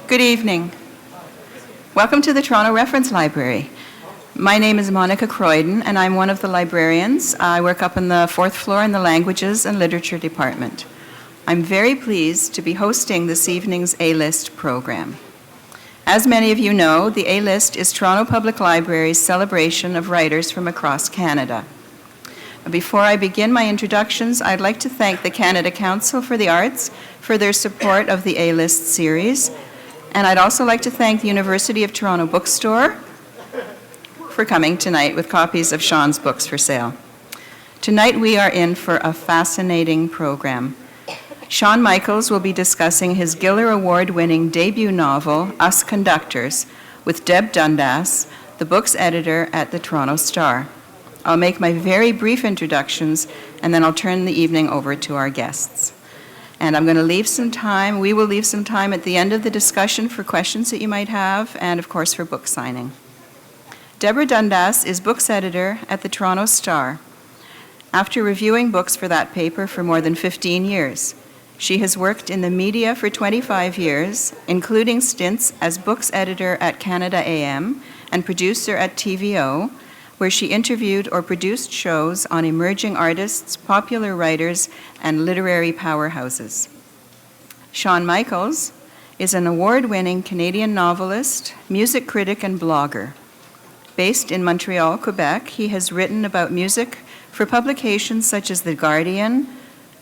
Good evening. Welcome to the Toronto Reference Library. My name is Monica Croydon, and I'm one of the librarians. I work up on the fourth floor in the Languages and Literature Department. I'm very pleased to be hosting this evening's A-List program. As many of you know, the A-List is Toronto Public Library's celebration of writers from across Canada. Before I begin my introductions, I'd like to thank the Canada Council for the Arts for their support of the A-List series. And I'd also like to thank the University of Toronto Bookstore for coming tonight with copies of Sean's books for sale. Tonight we are in for a fascinating program. Sean Michaels will be discussing his Giller Award-winning debut novel, Us Conductors, with Deb Dundas, the book's editor at the Toronto Star. I'll make my very brief introductions, and then I'll turn the evening over to our guests. And I'm going to leave some time, we will leave some time at the end of the discussion for questions that you might have, and of course for book signing. Deborah Dundas is books editor at the Toronto Star. After reviewing books for that paper for more than 15 years, she has worked in the media for 25 years, including stints as books editor at Canada AM and producer at TVO, where she interviewed or produced shows on emerging artists, popular writers, and literary powerhouses. Sean Michaels is an award-winning Canadian novelist, music critic, and blogger. Based in Montreal, Quebec, he has written about music for publications such as The Guardian,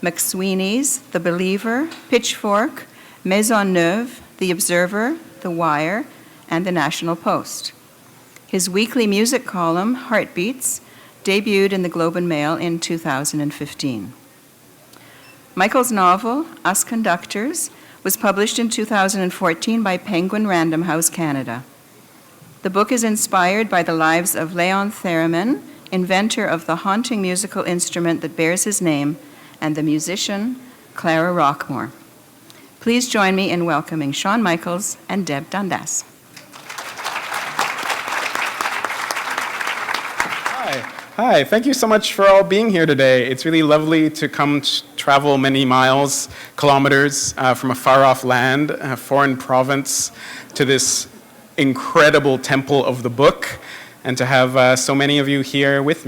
McSweeney's, The Believer, Pitchfork, Maisonneuve, The Observer, The Wire, and The National Post. His weekly music column, Heartbeats, debuted in the Globe and Mail in 2015. Michael's novel, Us Conductors, was published in 2014 by Penguin Random House Canada. The book is inspired by the lives of Leon Theremin, inventor of the haunting musical instrument that bears his name, and the musician, Clara Rockmore. Please join me in welcoming Sean Michaels and Deb Dundas. Hi, thank you so much for all being here today. It's really lovely to come travel many miles, kilometers from a far-off land, a foreign province, to this incredible temple of the book, and to have so many of you here with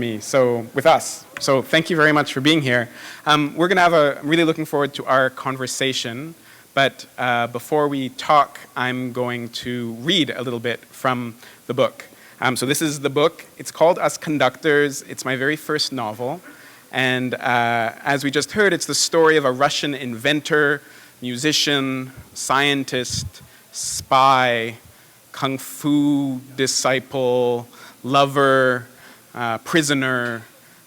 us. So thank you very much for being here. I'm really looking forward to our conversation, but before we talk, I'm going to read a little bit from the book. So this is the book. It's called Us Conductors. It's my very first novel. And as we just heard, it's the story of a Russian inventor, musician, scientist, spy, kung fu disciple, lover, prisoner,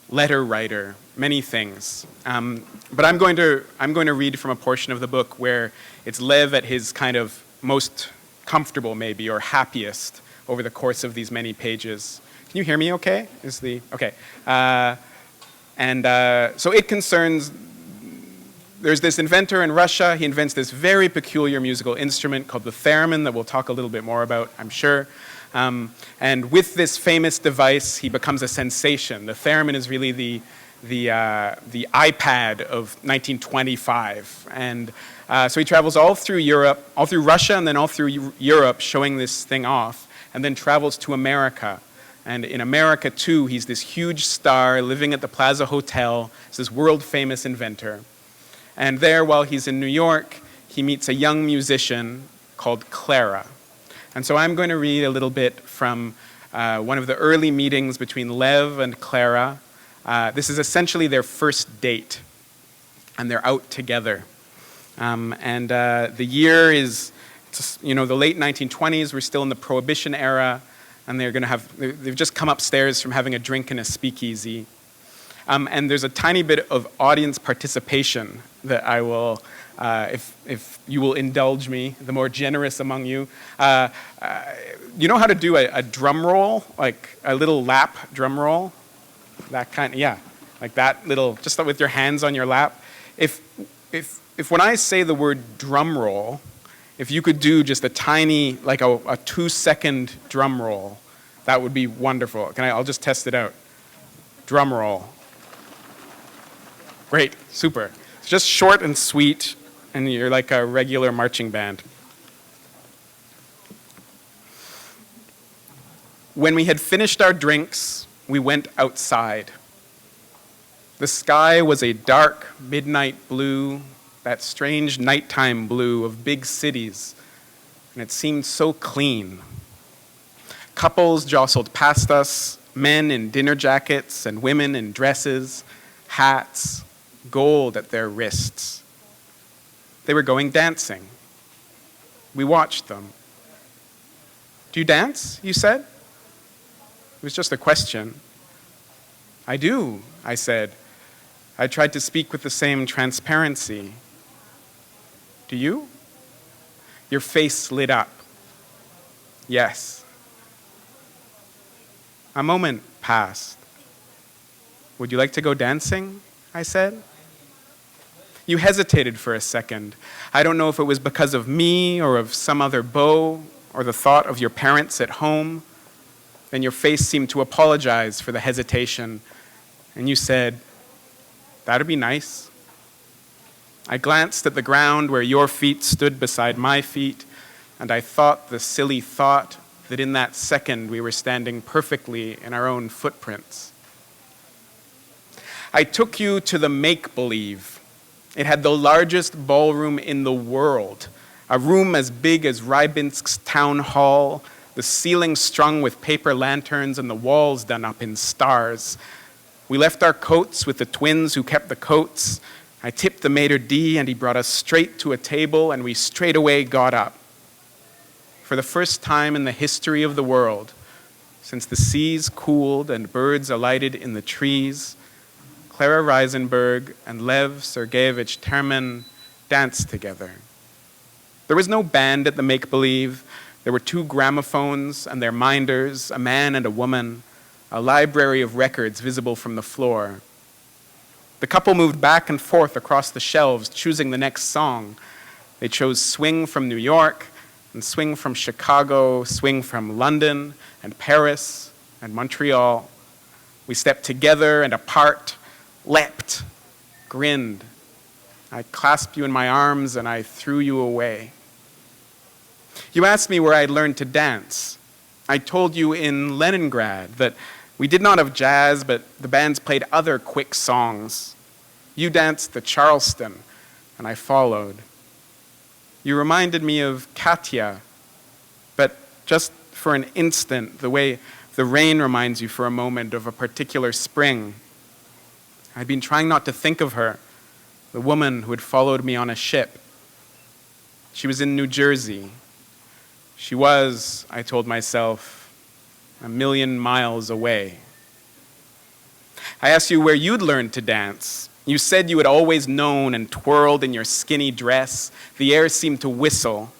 letter writer, many things. But I'm going to read from a portion of the book where it's Lev at his kind of most comfortable, maybe, or happiest over the course of these many pages. Can you hear me okay? Okay. So it concerns, there's this inventor in Russia. He invents this very peculiar musical instrument called the theremin that we'll talk a little bit more about, I'm sure. And with this famous device, he becomes a sensation. The theremin is really the iPad of 1925. And so he travels all through Europe, all through Russia, and then all through Europe, showing this thing off, and then travels to America. And in America, too, he's this huge star living at the Plaza Hotel. He's this world-famous inventor. And there, while he's in New York, he meets a young musician called Clara. And so I'm going to read a little bit from one of the early meetings between Lev and Clara. This is essentially their first date, and they're out together. The year is, the late 1920s. We're still in the Prohibition era, and they've just come upstairs from having a drink in a speakeasy. And there's a tiny bit of audience participation that I will, if you will indulge me, the more generous among you. You know how to do a drum roll, like a little lap drum roll? That kind, yeah, like that little, just with your hands on your lap. If when I say the word drum roll, if you could do just a tiny, like a 2-second drum roll, that would be wonderful. I'll just test it out. Drum roll. Great, super. It's just short and sweet, and you're like a regular marching band. When we had finished our drinks, we went outside. The sky was a dark midnight blue, that strange nighttime blue of big cities, and it seemed so clean. Couples jostled past us, men in dinner jackets and women in dresses, hats, gold at their wrists. They were going dancing. We watched them. "Do you dance?" you said. It was just a question. "I do," I said. I tried to speak with the same transparency. "Do you?" Your face lit up. "Yes." A moment passed. "Would you like to go dancing?" I said. You hesitated for a second. I don't know if it was because of me or of some other beau or the thought of your parents at home. Then your face seemed to apologize for the hesitation, and you said, "That'd be nice." I glanced at the ground where your feet stood beside my feet, and I thought the silly thought that in that second we were standing perfectly in our own footprints. I took you to the make-believe. It had the largest ballroom in the world, a room as big as Rybinsk's town hall, the ceiling strung with paper lanterns and the walls done up in stars. We left our coats with the twins who kept the coats. I tipped the maitre d' and he brought us straight to a table, and we straightaway got up. For the first time in the history of the world, since the seas cooled and birds alighted in the trees, Clara Reisenberg and Lev Sergeyevich Terman danced together. There was no band at the make-believe. There were 2 gramophones and their minders, a man and a woman, a library of records visible from the floor. The couple moved back and forth across the shelves, choosing the next song. They chose Swing from New York, and Swing from Chicago, Swing from London, and Paris, and Montreal. We stepped together and apart, leapt, grinned. I clasped you in my arms and I threw you away. You asked me where I'd learned to dance. I told you in Leningrad that we did not have jazz, but the bands played other quick songs. You danced the Charleston, and I followed. You reminded me of Katya, but just for an instant, the way the rain reminds you for a moment of a particular spring. I'd been trying not to think of her, the woman who had followed me on a ship. She was in New Jersey. She was, I told myself, 1,000,000 miles away. I asked you where you'd learned to dance. You said you had always known and twirled in your skinny dress. The air seemed to whistle.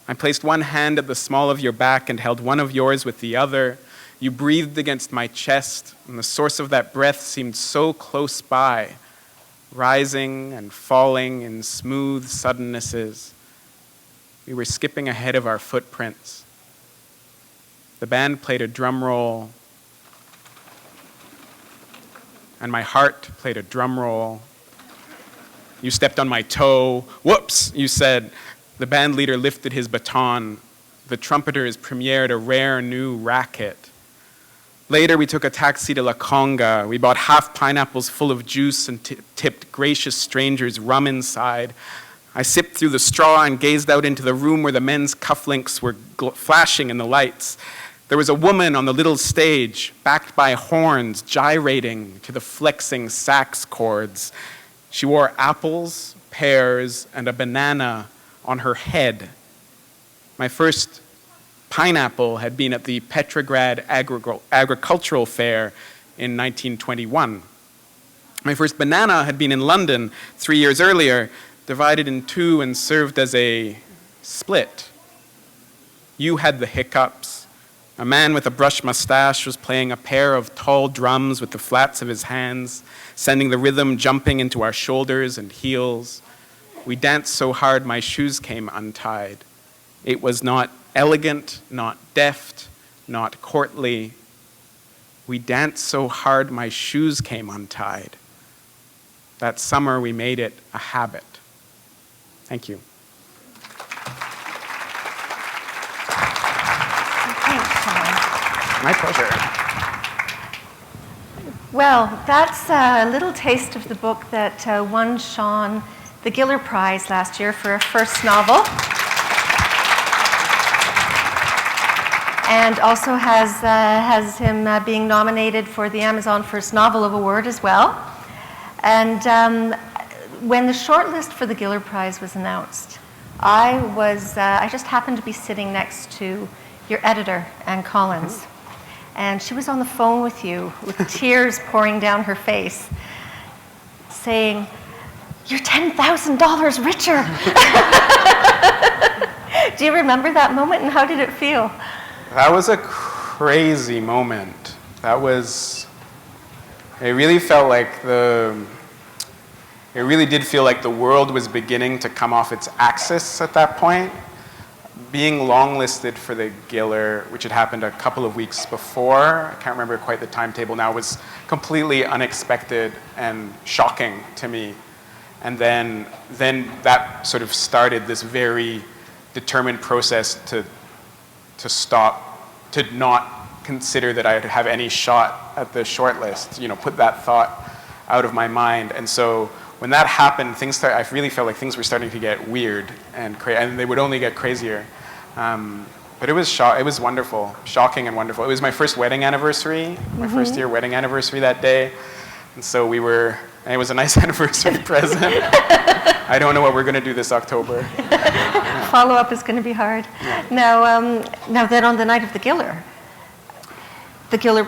I placed one hand at the small of your back and held one of yours with the other. You breathed against my chest, and the source of that breath seemed so close by, rising and falling in smooth suddennesses. We were skipping ahead of our footprints. The band played a drum roll, and my heart played a drum roll. You stepped on my toe. "Whoops," you said. The band leader lifted his baton. The trumpeters premiered a rare new racket. Later, we took a taxi to La Conga. We bought half pineapples full of juice and tipped gracious strangers rum inside. I sipped through the straw and gazed out into the room where the men's cufflinks were flashing in the lights. There was a woman on the little stage, backed by horns, gyrating to the flexing sax chords. She wore apples, pears, and a banana on her head. My first pineapple had been at the Petrograd Agricultural Fair in 1921. My first banana had been in London 3 years earlier, divided in 2 and served as a split. You had the hiccups. A man with a brush mustache was playing a pair of tall drums with the flats of his hands, sending the rhythm jumping into our shoulders and heels. We danced so hard my shoes came untied. It was not elegant, not deft, not courtly. We danced so hard my shoes came untied. That summer we made it a habit. Thank you. Thanks, Tom. My pleasure. Well, that's a little taste of the book that won Sean the Giller Prize last year for a first novel. And also has him being nominated for the Amazon First Novel Award as well. And when the shortlist for the Giller Prize was announced, I just happened to be sitting next to your editor, Anne Collins. And she was on the phone with you with tears pouring down her face, saying, "You're $10,000 richer." Do you remember that moment, and how did it feel? That was a crazy moment. It really felt like it really did feel like the world was beginning to come off its axis at that point. Being longlisted for the Giller, which had happened a couple of weeks before, I can't remember quite the timetable now, was completely unexpected and shocking to me. And then that sort of started this very determined process to not consider that I'd have any shot at the shortlist, put that thought out of my mind. And so when that happened, I really felt like things were starting to get weird and they would only get crazier. But it was wonderful, shocking and wonderful. It was my first wedding anniversary, my first year wedding anniversary that day. And so it was a nice anniversary present. I don't know what we're going to do this October. Follow-up is going to be hard. Yeah. Now then on the night of the Giller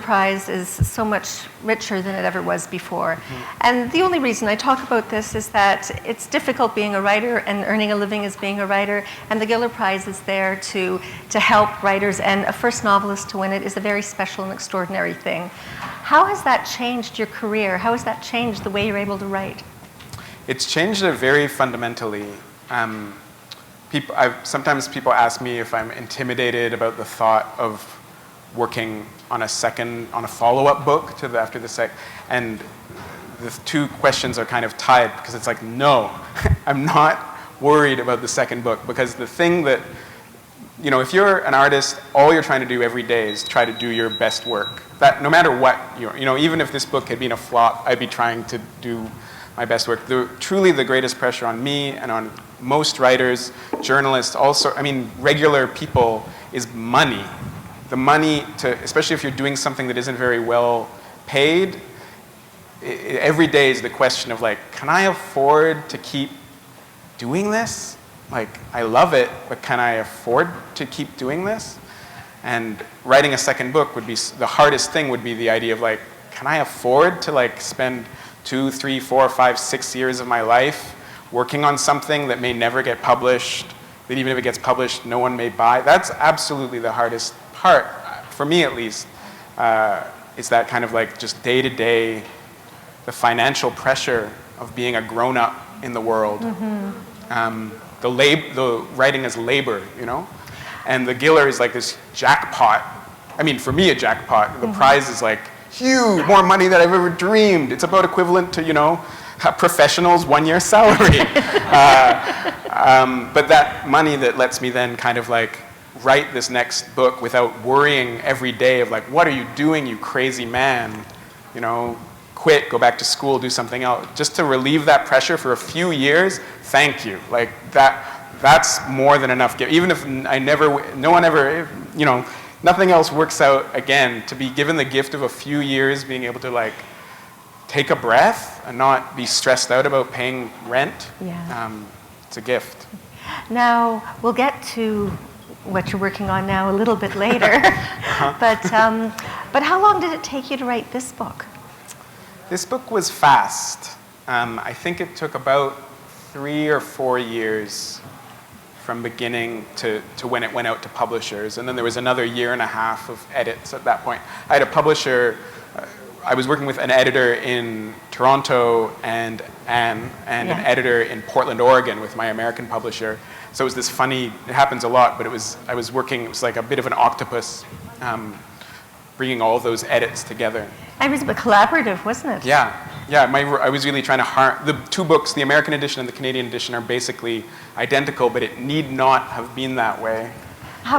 Prize is so much richer than it ever was before. Mm-hmm. And the only reason I talk about this is that it's difficult being a writer and earning a living as being a writer, and the Giller Prize is there to help writers, and a first novelist to win it is a very special and extraordinary thing. How has that changed your career? How has that changed the way you're able to write? It's changed it very fundamentally. Sometimes people ask me if I'm intimidated about the thought of working on a follow-up book after the second, and the two questions are kind of tied, because it's like, no, I'm not worried about the second book, because the thing that, if you're an artist, all you're trying to do every day is try to do your best work. That no matter what, even if this book had been a flop, I'd be trying to do my best work. Truly the greatest pressure on me and on most writers, journalists, regular people, is money. The money especially if you're doing something that isn't very well paid, every day is the question of can I afford to keep doing this? I love it, but can I afford to keep doing this? And writing a second book the hardest thing would be the idea of can I afford to spend 2, 3, 4, 5, 6 years of my life working on something that may never get published, that even if it gets published, no one may buy? That's absolutely the hardest part, for me at least, is that kind of just day to day, the financial pressure of being a grown up in the world. Mm-hmm. The writing is labor, and the Giller is this jackpot. For me, a jackpot. The prize is huge, more money than I've ever dreamed. It's about equivalent to a professional's 1 year salary. But that money that lets me then kind of write this next book without worrying every day of what are you doing, you crazy man? Quit, go back to school, do something else. Just to relieve that pressure for a few years, thank you. That's more than enough. Even if nothing else works out again, to be given the gift of a few years being able to take a breath and not be stressed out about paying rent, it's a gift. Now, we'll get to what you're working on now a little bit later. But how long did it take you to write this book? This book was fast. I think it took about 3 or 4 years from beginning to when it went out to publishers. And then there was another 1.5 years of edits at that point. I had a publisher. I was working with an editor in Toronto and an editor in Portland, Oregon with my American publisher. So it was this funny, it happens a lot, but it was like a bit of an octopus, bringing all those edits together. It was a bit collaborative, wasn't it? Yeah. I was really trying to the two books, the American edition and the Canadian edition, are basically identical, but it need not have been that way.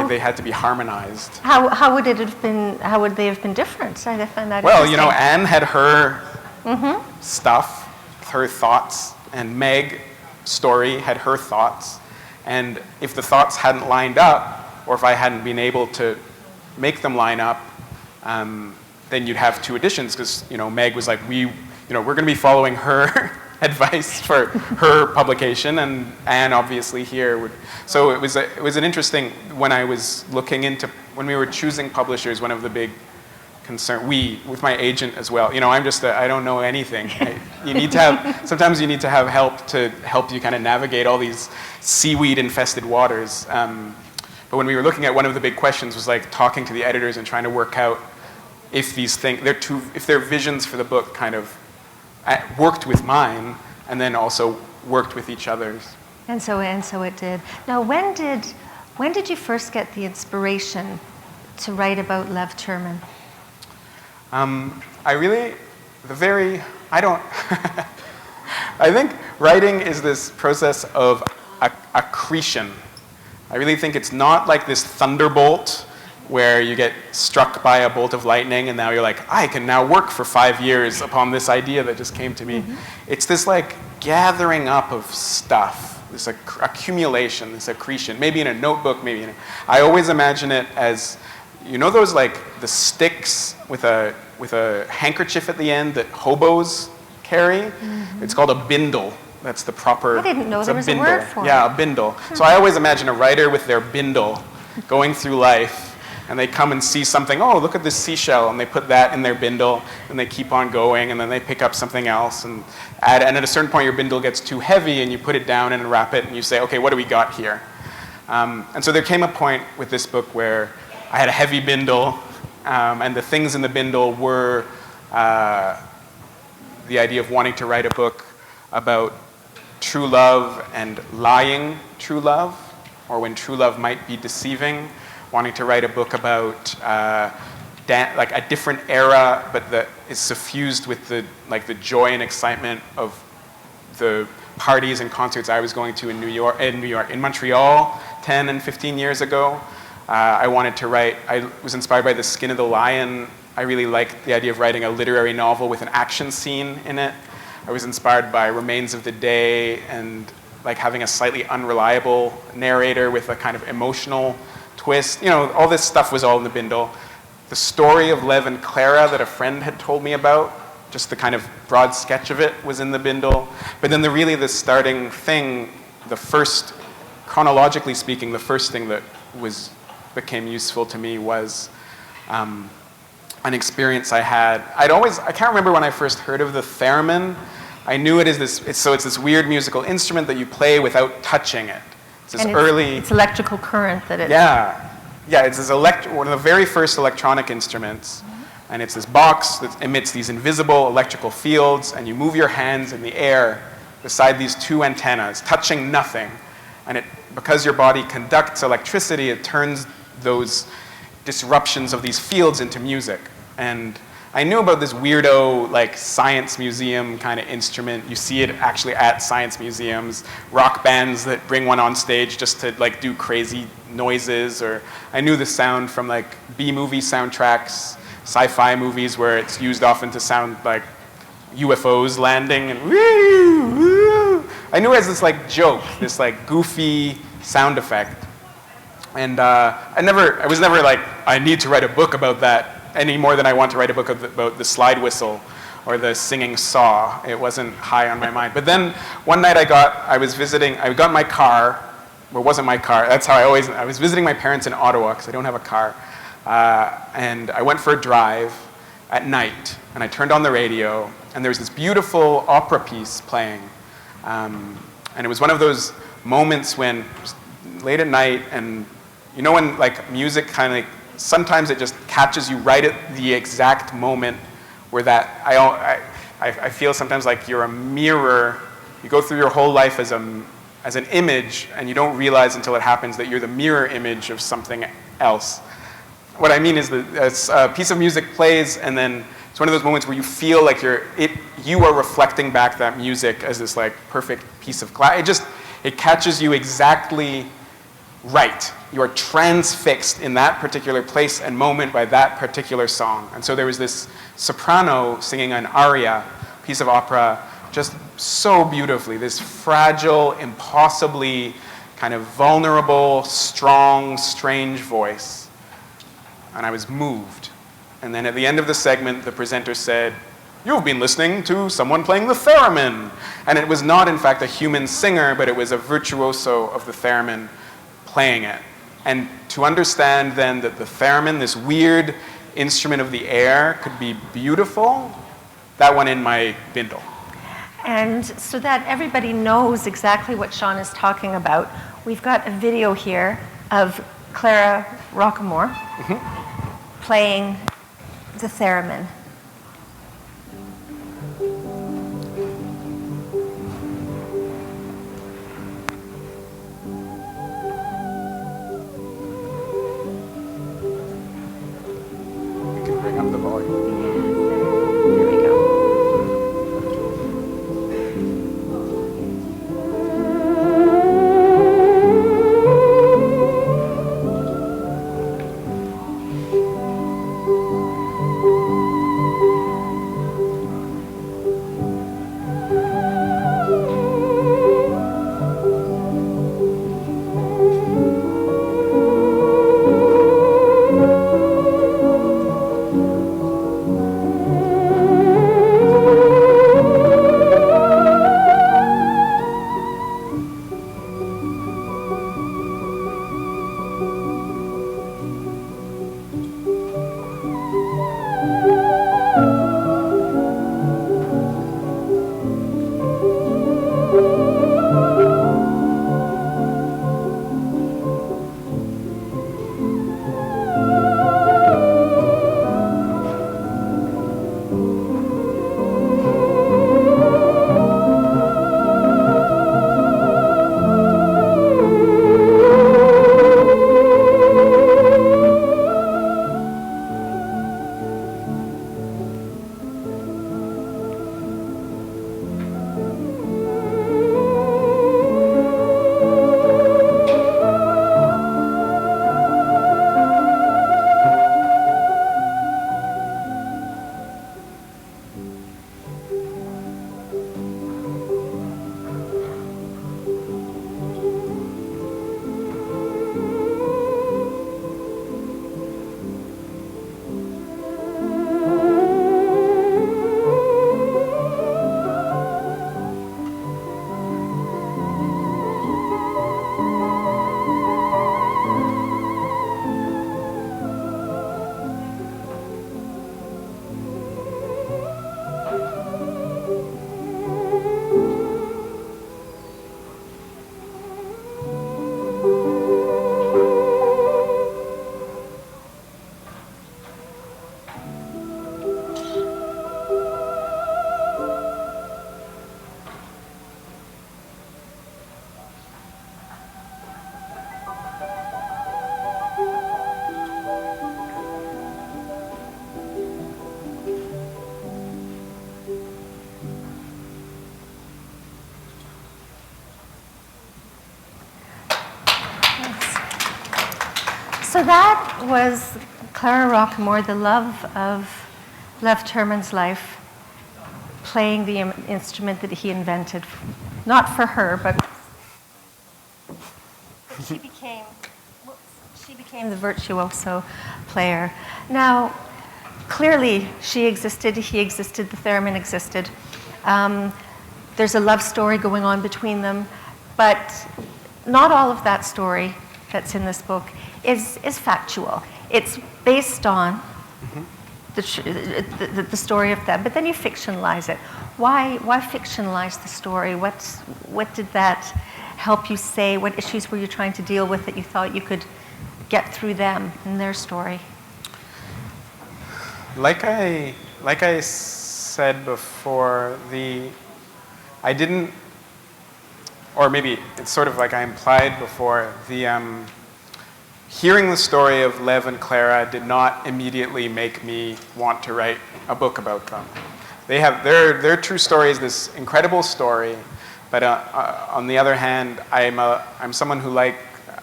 They had to be harmonized. How would it have been? How would they have been different? I find that Well, interesting. Anne had her stuff, her thoughts, and Meg Story had her thoughts. And if the thoughts hadn't lined up, or if I hadn't been able to make them line up, then you'd have two editions, because Meg was like, we're going to be following her advice for her publication, and Anne obviously here would. So it was an interesting, when we were choosing publishers, one of the big concern, with my agent as well. I don't know anything. Sometimes you need to have help to help you kind of navigate all these seaweed-infested waters. But when we were looking at, one of the big questions was like talking to the editors and trying to work out if these things, if their visions for the book kind of worked with mine, and then also worked with each other's. And so it did. Now, when did you first get the inspiration to write about Lev Terman? I think writing is this process of accretion. I really think it's not like this thunderbolt where you get struck by a bolt of lightning and now you're like, I can now work for 5 years upon this idea that just came to me. It's this like gathering up of stuff, this accumulation, this accretion, maybe in a notebook, I always imagine it as, those like the sticks with a handkerchief at the end that hobos carry? It's called a bindle. That's the proper. I didn't know there was a word for it. Yeah, a bindle. So I always imagine a writer with their bindle going through life, and they come and see something, oh, look at this seashell, and they put that in their bindle, and they keep on going, and then they pick up something else, and at a certain point your bindle gets too heavy, and you put it down and wrap it, and you say, okay, what do we got here? And so there came a point with this book where I had a heavy bindle, and the things in the bindle were the idea of wanting to write a book about true love and lying true love, or when true love might be deceiving, wanting to write a book about like a different era, but that is suffused with the joy and excitement of the parties and concerts I was going to in Montreal 10 and 15 years ago. I wanted to write, I was inspired by The Skin of the Lion. I really liked the idea of writing a literary novel with an action scene in it. I was inspired by Remains of the Day and like having a slightly unreliable narrator with a kind of emotional twist. All this stuff was all in the bindle. The story of Lev and Clara that a friend had told me about, just the kind of broad sketch of it, was in the bindle. But then the starting thing, chronologically speaking, the first thing that became useful to me was an experience I had. I can't remember when I first heard of the theremin. I knew it is it's this weird musical instrument that you play without touching it. It's electrical current that it. Yeah, it's one of the very first electronic instruments, and it's this box that emits these invisible electrical fields, and you move your hands in the air beside these two antennas, touching nothing, and because your body conducts electricity, it turns those disruptions of these fields into music. And I knew about this weirdo, like science museum kind of instrument. You see it actually at science museums, rock bands that bring one on stage just to like do crazy noises. Or I knew the sound from like B-movie soundtracks, sci-fi movies where it's used often to sound like UFOs landing and woo, woo. I knew it as this like joke, this like goofy sound effect. And I was never like, I need to write a book about that any more than I want to write a book about the slide whistle or the singing saw. It wasn't high on my mind. But then one night I got my car, well, it wasn't my car, that's how I was visiting my parents in Ottawa because I don't have a car. And I went for a drive at night, and I turned on the radio, and there was this beautiful opera piece playing. And it was one of those moments when it was late at night, and when like music kind of sometimes it just catches you right at the exact moment where I feel sometimes like you're a mirror. You go through your whole life as an image, and you don't realize until it happens that you're the mirror image of something else. What I mean is that a piece of music plays, and then it's one of those moments where you feel like you are reflecting back that music as this like perfect piece of glass. It catches you exactly right. You are transfixed in that particular place and moment by that particular song. And so there was this soprano singing an aria, piece of opera, just so beautifully, this fragile, impossibly kind of vulnerable, strong, strange voice. And I was moved. And then at the end of the segment, the presenter said, "You've been listening to someone playing the theremin." And it was not, in fact, a human singer, but it was a virtuoso of the theremin playing it. And to understand then that the theremin, this weird instrument of the air, could be beautiful, that went in my bindle. And so that everybody knows exactly what Sean is talking about, we've got a video here of Clara Rockamore playing the theremin. You can bring up the volume. Here we go. So that was Clara Rockamore, the love of Lev Terman's life, playing the instrument that he invented. Not for her, but she became the virtuoso player. Now, clearly she existed, he existed, the theremin existed. There's a love story going on between them, but not all of that story that's in this book is factual. It's based on the story of them, but then you fictionalize it. Why fictionalize the story? What did that help you say? What issues were you trying to deal with that you thought you could get through them and their story? Like I said before, I didn't, or maybe it's sort of like I implied before, hearing the story of Lev and Clara did not immediately make me want to write a book about them. They have their true story is this incredible story, but on the other hand, I'm someone who I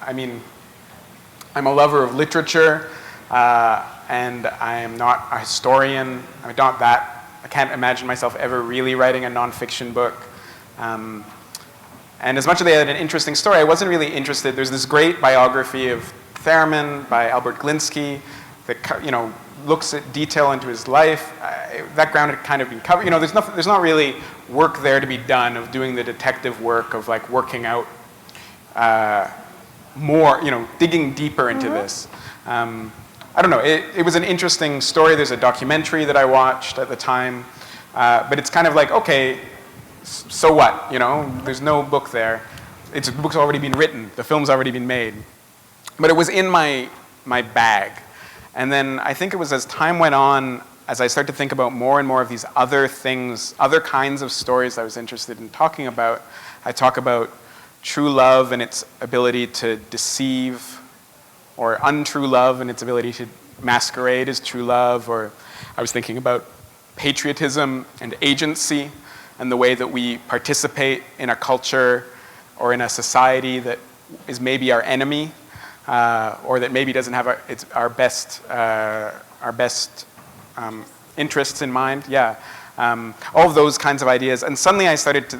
I mean, I'm a lover of literature, and I am not a historian. I'm not that. I can't imagine myself ever really writing a nonfiction book. And as much as they had an interesting story, I wasn't really interested. There's this great biography of Theremin by Albert Glinsky that, you know, looks at detail into his life. That ground had kind of been covered. You know, there's not really work there to be done of doing the detective work of like working out more, you know, digging deeper into this. I don't know, it was an interesting story. There's a documentary that I watched at the time, but it's kind of like, okay, so what, you know? There's no book there. The book's already been written, the film's already been made. But it was in my bag. And then I think it was as time went on, as I started to think about more and more of these other things, other kinds of stories I was interested in talking about. I talk about true love and its ability to deceive, or untrue love and its ability to masquerade as true love, or I was thinking about patriotism and agency and the way that we participate in a culture or in a society that is maybe our enemy, or that maybe doesn't have our best interests in mind. Yeah, all of those kinds of ideas. And suddenly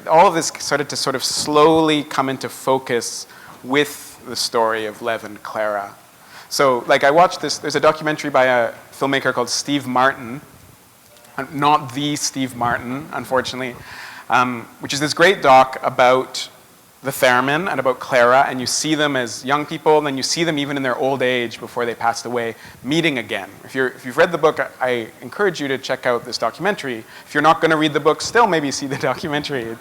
all of this started to sort of slowly come into focus with the story of Lev and Clara. So, like, I watched this, there's a documentary by a filmmaker called Steve Martin, not the Steve Martin, unfortunately, which is this great doc about the Theremin and about Clara, and you see them as young people, and then you see them even in their old age before they passed away, meeting again. If you've read the book, I encourage you to check out this documentary. If you're not going to read the book, still maybe see the documentary.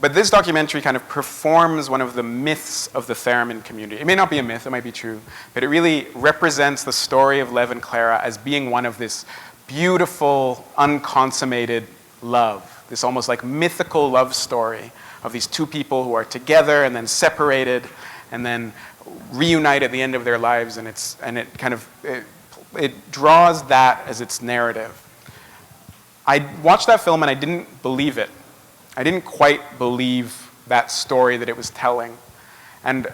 But this documentary kind of performs one of the myths of the Theremin community. It may not be a myth, it might be true, but it really represents the story of Lev and Clara as being one of this beautiful, unconsummated love, this almost like mythical love story of these two people who are together and then separated and then reunite at the end of their lives, and it draws that as its narrative. I watched that film and I didn't believe it. I didn't quite believe that story that it was telling. And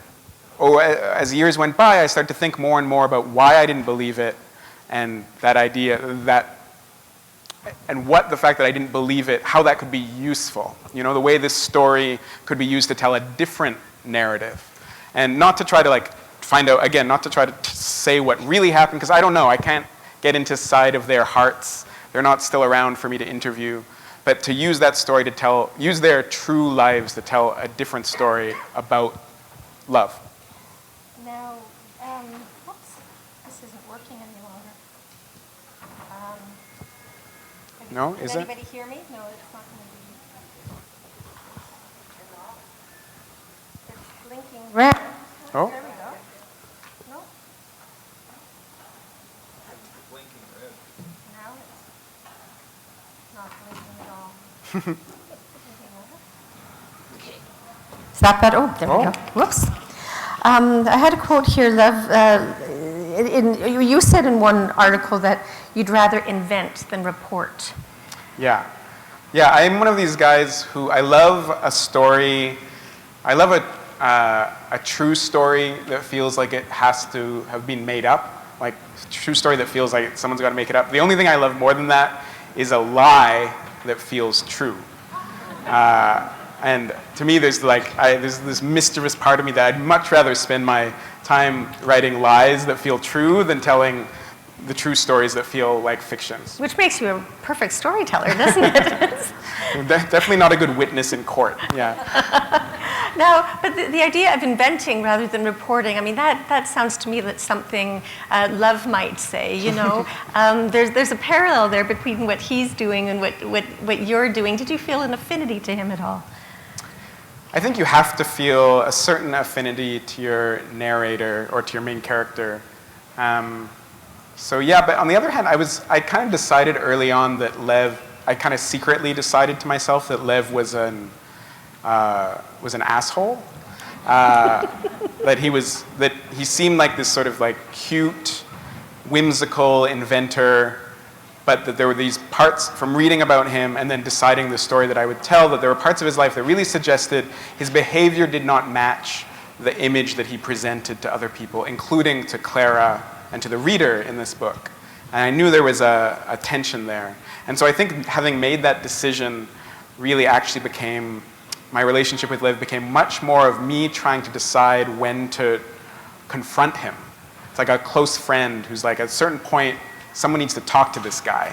as years went by, I started to think more and more about why I didn't believe it, and that idea, and what the fact that I didn't believe it, how that could be useful. You know, the way this story could be used to tell a different narrative. And not to try to like find out, again, not to try to say what really happened, because I don't know, I can't get into side of their hearts. They're not still around for me to interview. But to use that story to use their true lives to tell a different story about love. Now, whoops, this isn't working any longer. No, is it? Can anybody hear me? No, it's not going to be. It's blinking red. Oh. There we go. No. Blinking red. Now it's not blinking at all. Is that better? Oh, there we go. Whoops. I had a quote here, Lev. You said in one article that you'd rather invent than report. Yeah. Yeah, I'm one of these guys who I love a story. I love a true story that feels like it has to have been made up. Like a true story that feels like someone's got to make it up. The only thing I love more than that is a lie that feels true. And to me, there's this mischievous part of me that I'd much rather spend my time writing lies that feel true than telling the true stories that feel like fictions. Which makes you a perfect storyteller, doesn't it? Definitely not a good witness in court, yeah. No, but the idea of inventing rather than reporting, I mean, that sounds to me like something Love might say, you know. There's a parallel there between what he's doing and what you're doing. Did you feel an affinity to him at all? I think you have to feel a certain affinity to your narrator or to your main character. So yeah, but on the other hand, I kind of decided early on that I kind of secretly decided to myself that Lev was an asshole. That he seemed like this sort of like cute, whimsical inventor, but that there were these parts from reading about him and then deciding the story that I would tell, that there were parts of his life that really suggested his behavior did not match the image that he presented to other people, including to Clara and to the reader in this book. And I knew there was a tension there. And so I think having made that decision really actually became, my relationship with Lev became much more of me trying to decide when to confront him. It's like a close friend who's like, at a certain point, someone needs to talk to this guy.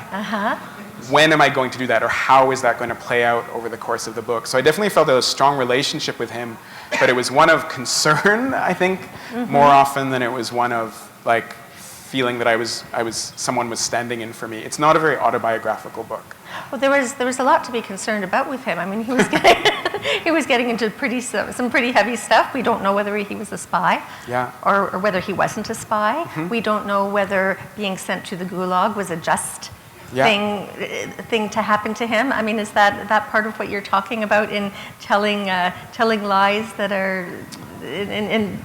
When am I going to do that, or how is that going to play out over the course of the book? So I definitely felt a strong relationship with him, but it was one of concern, I think, more often than it was one of like feeling that someone was standing in for me. It's not a very autobiographical book. Well, there was a lot to be concerned about with him. I mean, he was getting into some pretty heavy stuff. We don't know whether he was a spy, or whether he wasn't a spy. We don't know whether being sent to the Gulag was a just thing to happen to him. I mean, is that part of what you're talking about in telling lies that are in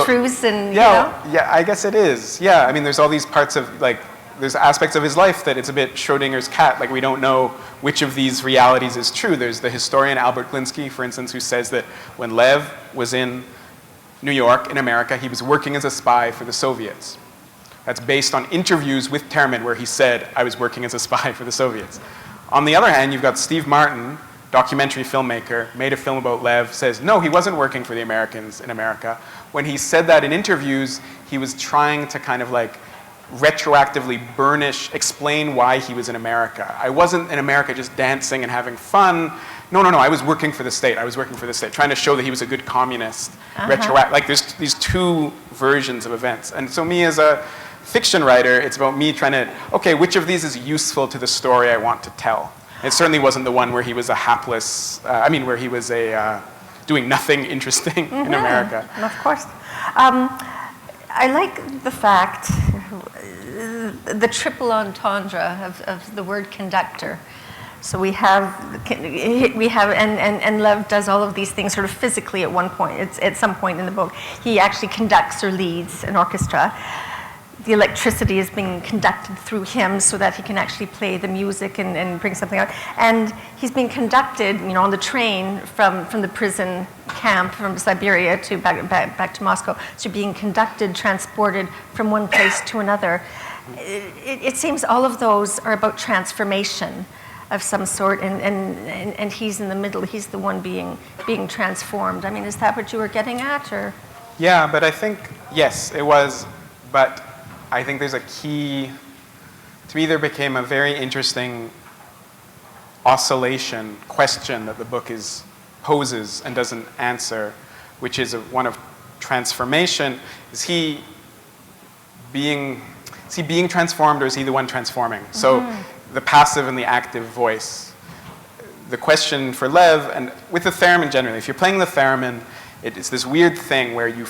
truths and you know? Yeah, I guess it is. Yeah, I mean, there's all these parts of like. There's aspects of his life that it's a bit Schrodinger's cat. Like, we don't know which of these realities is true. There's the historian Albert Glinsky, for instance, who says that when Lev was in New York, in America, he was working as a spy for the Soviets. That's based on interviews with Terman where he said, I was working as a spy for the Soviets. On the other hand, you've got Steve Martin, documentary filmmaker, made a film about Lev, says, no, he wasn't working for the Americans in America. When he said that in interviews, he was trying to kind of like retroactively explain why he was in America. I wasn't in America just dancing and having fun. No, I was working for the state. Trying to show that he was a good communist. Like there's these two versions of events. And so me as a fiction writer, it's about me trying to, okay, which of these is useful to the story I want to tell? It certainly wasn't the one where he was a hapless, where he was doing nothing interesting in America. Of course. I like the fact, the triple entendre of the word conductor. So we have, and Lev does all of these things sort of physically at one point. It's at some point in the book. He actually conducts or leads an orchestra. The electricity is being conducted through him so that he can actually play the music and bring something out. And he's being conducted, on the train from the prison camp from Siberia to back to Moscow. So being conducted, transported from one place to another. It seems all of those are about transformation of some sort, and he's in the middle. He's the one being transformed. I mean, is that what you were getting at, or? Yeah, but I think yes, it was, but I think there's a key. To me, there became a very interesting question that the book poses and doesn't answer, which is one of transformation. Is he being transformed, or is he the one transforming? So the passive and the active voice. The question for Lev, and with the theremin generally, if you're playing the theremin, it's this weird thing where you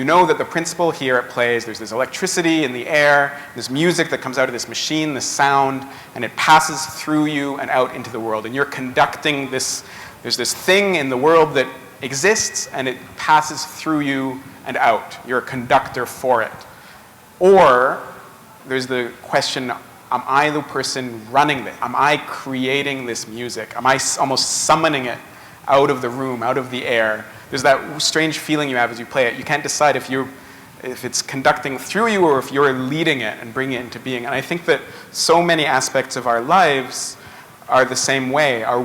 know that the principle here at play is there's this electricity in the air, this music that comes out of this machine, this sound, and it passes through you and out into the world. And you're conducting this, there's this thing in the world that exists, and it passes through you and out. You're a conductor for it. Or there's the question, am I the person running this? Am I creating this music? Am I almost summoning it out of the room, out of the air? There's that strange feeling you have as you play it. You can't decide if it's conducting through you or if you're leading it and bringing it into being. And I think that so many aspects of our lives are the same way. Are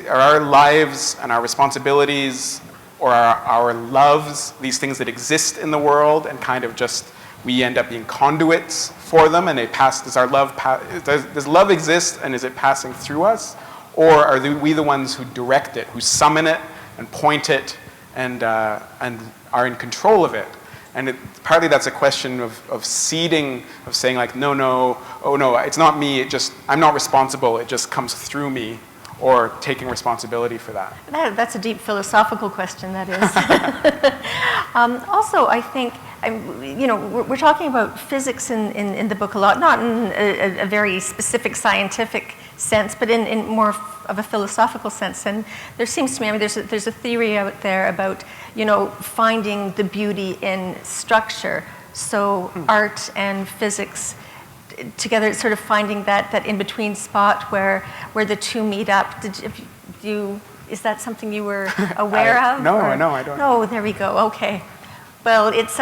our lives and our responsibilities or our loves these things that exist in the world and kind of just we end up being conduits for them, and does love exist, and is it passing through us? Or are we the ones who direct it, who summon it and point it and are in control of it? And partly that's a question of seeding, of saying like, no, it's not me, I'm not responsible, it just comes through me, or taking responsibility for that. That's a deep philosophical question, that is. Also, I think, we're talking about physics in the book a lot, not in a very specific scientific sense, but in more of a philosophical sense. And there seems to me, there's a theory out there about, finding the beauty in structure. So art and physics together, sort of finding that in-between spot where the two meet up. Is that something you were aware of? No, or? no, I don't. No, there we go. Okay. Well, it's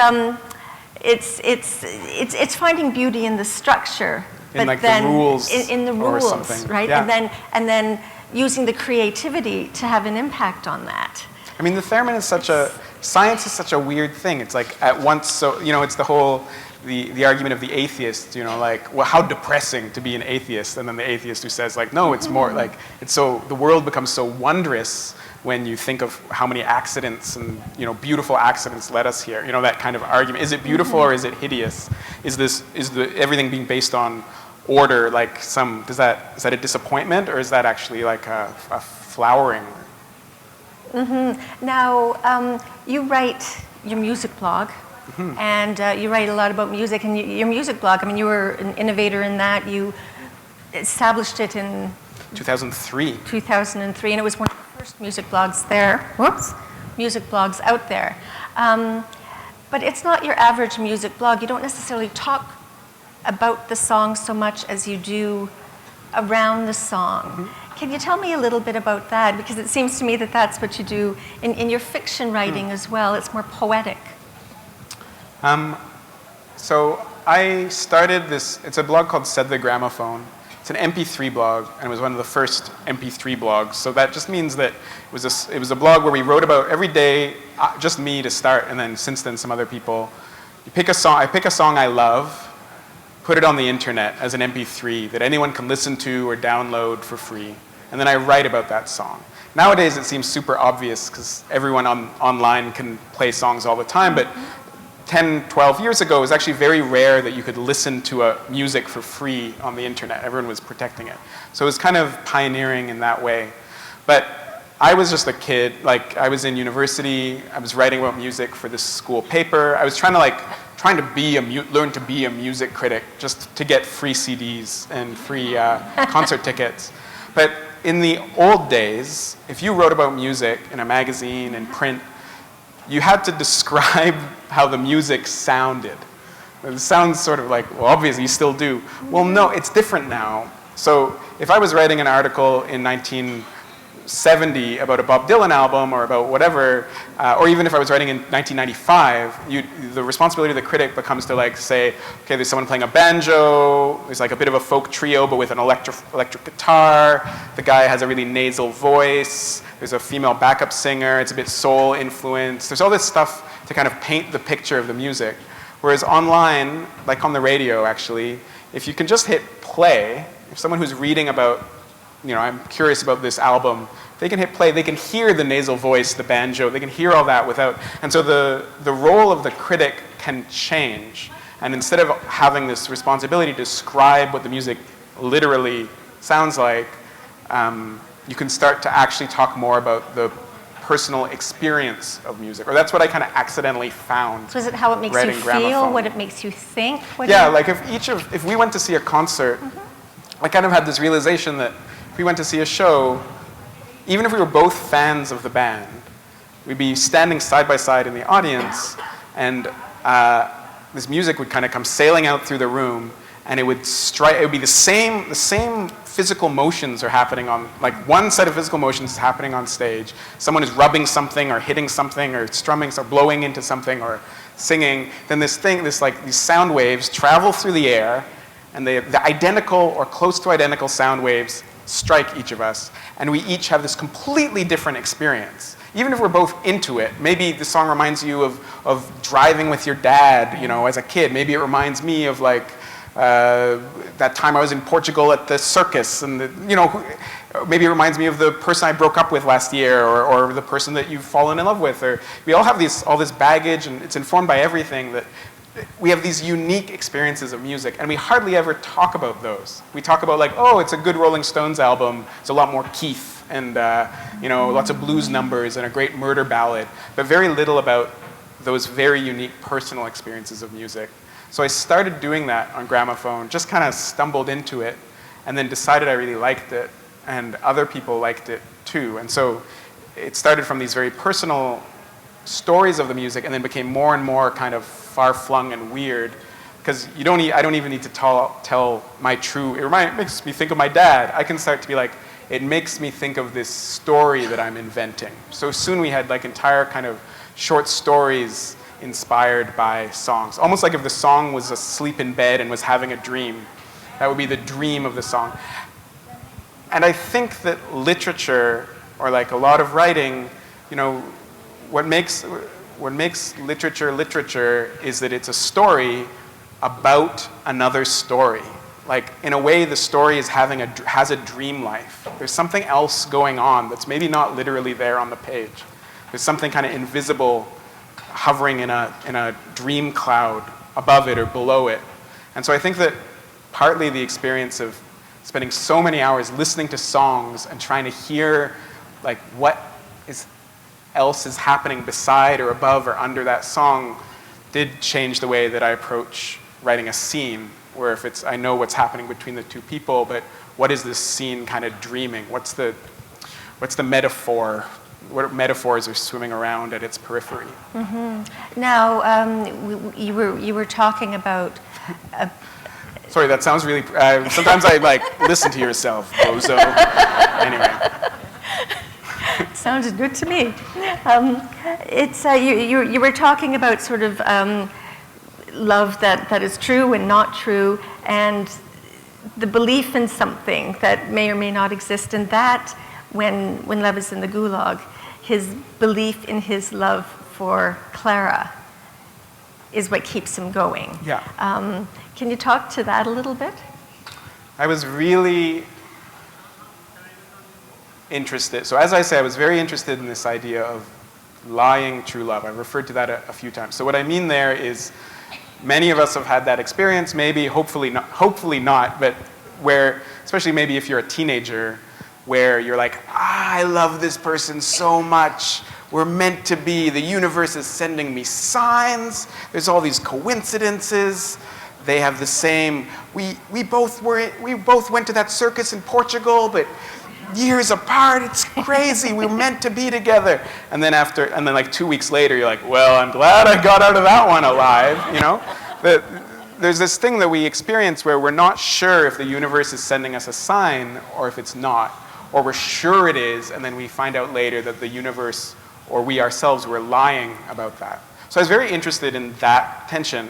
finding beauty in the structure, In but like then the rules in the or rules, something. right? Yeah. And then using the creativity to have an impact on that. I mean, the theremin is science is such a weird thing. It's like at once, so, it's the whole, the argument of the atheist, like, well, how depressing to be an atheist. And then the atheist who says, like, no, it's more like, the world becomes so wondrous when you think of how many accidents and, beautiful accidents led us here. That kind of argument. Is it beautiful or is it hideous? Is everything being based on order, like is that a disappointment, or is that actually like a flowering? Now, you write your music blog, and you write a lot about music, and your music blog, I mean, you were an innovator in that. You established it in 2003. 2003, and it was one of the first music blogs music blogs out there. But it's not your average music blog. You don't necessarily talk about the song so much as you do around the song. Can you tell me a little bit about that? Because it seems to me that that's what you do in your fiction writing as well. It's more poetic. So I started this, it's a blog called Said the Gramophone. It's an MP3 blog, and it was one of the first MP3 blogs. So that just means that it was a blog where we wrote about every day, just me to start, and then since then some other people. I pick a song I love, put it on the internet as an MP3 that anyone can listen to or download for free, and then I write about that song. Nowadays it seems super obvious because everyone online can play songs all the time, but 10, 12 years ago it was actually very rare that you could listen to music for free on the internet. Everyone was protecting it. So it was kind of pioneering in that way. But I was just a kid, like I was in university, I was writing about music for this school paper. I was trying to learn to be a music critic just to get free CDs and free concert tickets. But in the old days, if you wrote about music in a magazine and print, you had to describe how the music sounded. It sounds sort of like, well, obviously you still do. Well, no, it's different now. So if I was writing an article in 1970 about a Bob Dylan album or about whatever, or even if I was writing in 1995, the responsibility of the critic becomes to like say, okay, there's someone playing a banjo, there's like a bit of a folk trio but with an electric guitar, the guy has a really nasal voice, there's a female backup singer, it's a bit soul influenced, there's all this stuff to kind of paint the picture of the music. Whereas online, like on the radio actually, if you can just hit play, if someone who's reading about, I'm curious about this album, they can hit play, they can hear the nasal voice, the banjo, they can hear all that without, and so the role of the critic can change. And instead of having this responsibility to describe what the music literally sounds like, you can start to actually talk more about the personal experience of music. Or that's what I kind of accidentally found. So is it how it makes you feel, what it makes you think? Like if we went to see a concert, I kind of had this realization that if we went to see a show, even if we were both fans of the band, we'd be standing side by side in the audience, and this music would kind of come sailing out through the room, and it would be the same physical motions are happening on, like one set of physical motions is happening on stage. Someone is rubbing something or hitting something or strumming or blowing into something or singing. Then these sound waves travel through the air, and the identical or close to identical sound waves strike each of us, and we each have this completely different experience. Even if we're both into it, maybe the song reminds you of driving with your dad, as a kid. Maybe it reminds me of that time I was in Portugal at the circus, and maybe it reminds me of the person I broke up with last year, or the person that you've fallen in love with. Or we all have all this baggage, and it's informed by everything that we have these unique experiences of music, and we hardly ever talk about those. We talk about it's a good Rolling Stones album. It's a lot more Keith, and lots of blues numbers and a great murder ballad, but very little about those very unique personal experiences of music. So I started doing that on Gramophone, just kind of stumbled into it, and then decided I really liked it, and other people liked it too. And so it started from these very personal stories of the music, and then became more and more kind of far-flung and weird, because I don't even need to tell my true, makes me think of my dad. I can start to be like, it makes me think of this story that I'm inventing. So soon we had like entire kind of short stories inspired by songs. Almost like if the song was asleep in bed and was having a dream. That would be the dream of the song. And I think that literature, or like a lot of writing, you know, what makes literature literature is that it's a story about another story. Like, in a way, the story is has a dream life. There's something else going on that's maybe not literally there on the page. There's something kind of invisible hovering in a dream cloud above it or below it. And so I think that partly the experience of spending so many hours listening to songs and trying to hear like what else is happening beside or above or under that song did change the way that I approach writing a scene, where if it's, I know what's happening between the two people, but what is this scene kind of dreaming? What's the metaphor? What metaphors are swimming around at its periphery? Mm-hmm. Now, you were talking about. Sorry, that sounds really. Sometimes I like listen to yourself, bozo. Anyway. Sounded good to me. It's you were talking about sort of love that is true and not true, and the belief in something that may or may not exist, and that when Lev is in the gulag, his belief in his love for Clara is what keeps him going. Yeah. Can you talk to that a little bit? I was really interested. So as I say, I was very interested in this idea of lying true love. I referred to that a few times. So what I mean there is many of us have had that experience, maybe, hopefully not, but where, especially maybe if you're a teenager, where you're like, I love this person so much. We're meant to be. The universe is sending me signs. There's all these coincidences. They have the same. We both went to that circus in Portugal, but years apart. It's crazy. We're meant to be together. And then like 2 weeks later, you're like, well, I'm glad I got out of that one alive. You know, there's this thing that we experience where we're not sure if the universe is sending us a sign or if it's not, or we're sure it is, and then we find out later that the universe or we ourselves were lying about that. So I was very interested in that tension.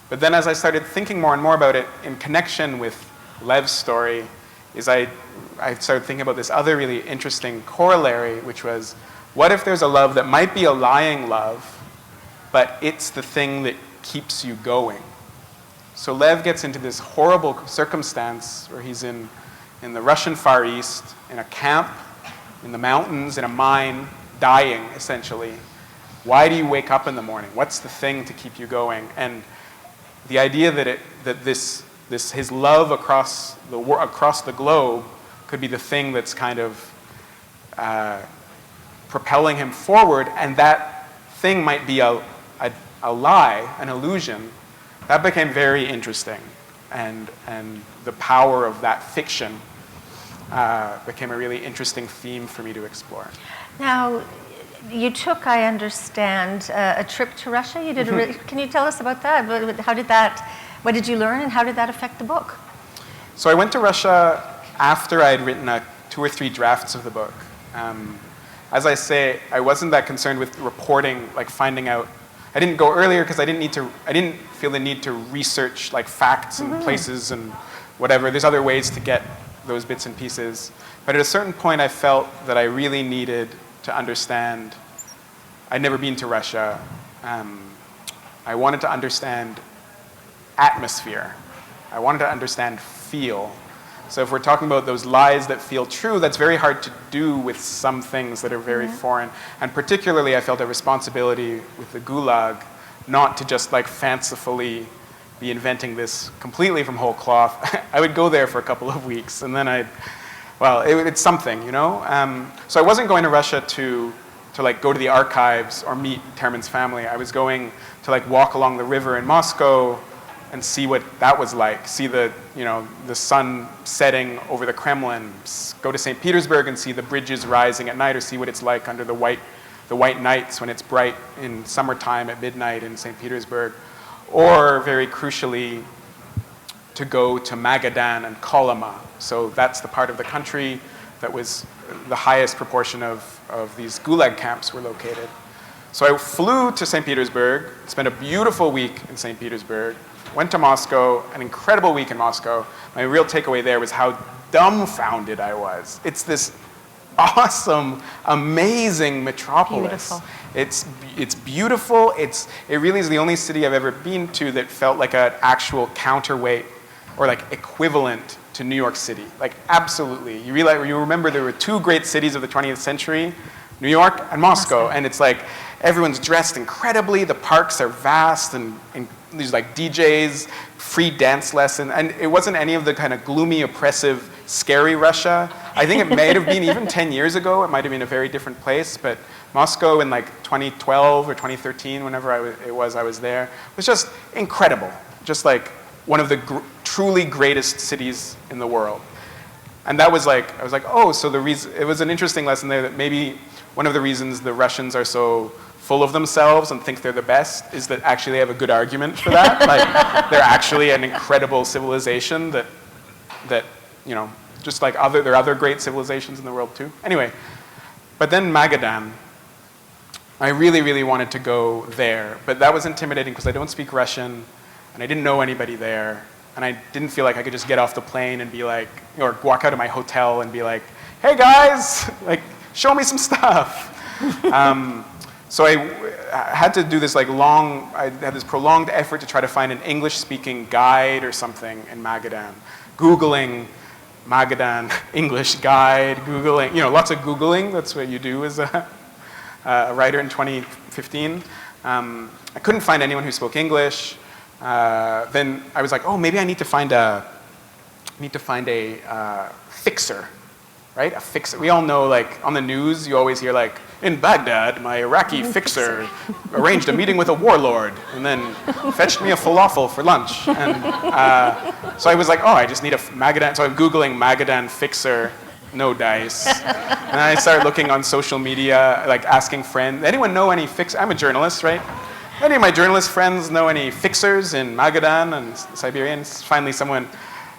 But then as I started thinking more and more about it in connection with Lev's story, is I started thinking about this other really interesting corollary, which was, what if there's a love that might be a lying love, but it's the thing that keeps you going? So Lev gets into this horrible circumstance where he's in the Russian Far East, in a camp, in the mountains, in a mine, dying, essentially. Why do you wake up in the morning? What's the thing to keep you going? And the idea that his love across the globe could be the thing that's kind of propelling him forward, and that thing might be a lie, an illusion, that became very interesting. And the power of that fiction became a really interesting theme for me to explore. Now, you took, I understand, a trip to Russia. You did. Can you tell us about that? What did you learn, and how did that affect the book? So I went to Russia after I had written 2 or 3 drafts of the book. As I say, I wasn't that concerned with reporting, like finding out. I didn't go earlier because I didn't feel the need to research like facts and places and whatever. There's other ways to get those bits and pieces. But at a certain point, I felt that I really needed to understand. I'd never been to Russia. I wanted to understand atmosphere. I wanted to understand feel. So if we're talking about those lies that feel true, that's very hard to do with some things that are very foreign. And particularly, I felt a responsibility with the Gulag not to just like fancifully be inventing this completely from whole cloth. I would go there for a couple of weeks, and then it's something, you know? So I wasn't going to Russia to like go to the archives or meet Terman's family. I was going to like walk along the river in Moscow and see what that was like. See the sun setting over the Kremlin. Go to St. Petersburg and see the bridges rising at night, or see what it's like under the white nights when it's bright in summertime at midnight in St. Petersburg. Or very crucially, to go to Magadan and Kolyma. So that's the part of the country that was the highest proportion of these gulag camps were located. So I flew to St. Petersburg, spent a beautiful week in St. Petersburg, went to Moscow, an incredible week in Moscow. My real takeaway there was how dumbfounded I was. It's this awesome, amazing metropolis. Beautiful. It's beautiful. It really is the only city I've ever been to that felt like an actual counterweight or like equivalent to New York City. Like absolutely. You remember there were two great cities of the 20th century, New York and Moscow. And it's like everyone's dressed incredibly. The parks are vast and there's like DJs, free dance lesson. And it wasn't any of the kind of gloomy, oppressive, scary Russia. I think it may have been even 10 years ago. It might have been a very different place. But Moscow in like 2012 or 2013, whenever I was there, was just incredible. Just like one of the truly greatest cities in the world. And that was like, I was like, oh, so it was an interesting lesson there that maybe one of the reasons the Russians are so full of themselves and think they're the best is that actually they have a good argument for that. Like they're actually an incredible civilization that you know, just like there are other great civilizations in the world too. Anyway, but then Magadan, I really, really wanted to go there, but that was intimidating because I don't speak Russian and I didn't know anybody there. And I didn't feel like I could just get off the plane and be like, or walk out of my hotel and be like, hey guys, like, show me some stuff. So I had to do this I had this prolonged effort to try to find an English-speaking guide or something in Magadan. Googling Magadan English guide, Googling, lots of Googling. That's what you do as a writer in 2015. I couldn't find anyone who spoke English. Then I was like, oh, maybe I need to find a fixer, right? A fixer. We all know, like, on the news, you always hear, like, in Baghdad, my Iraqi fixer arranged a meeting with a warlord and then fetched me a falafel for lunch. And so I was like, oh, I just need a Magadan. So I'm Googling Magadan fixer, no dice. And I started looking on social media, like asking friends, anyone know any fixer? I'm a journalist, right? Any of my journalist friends know any fixers in Magadan and Siberia? And finally someone,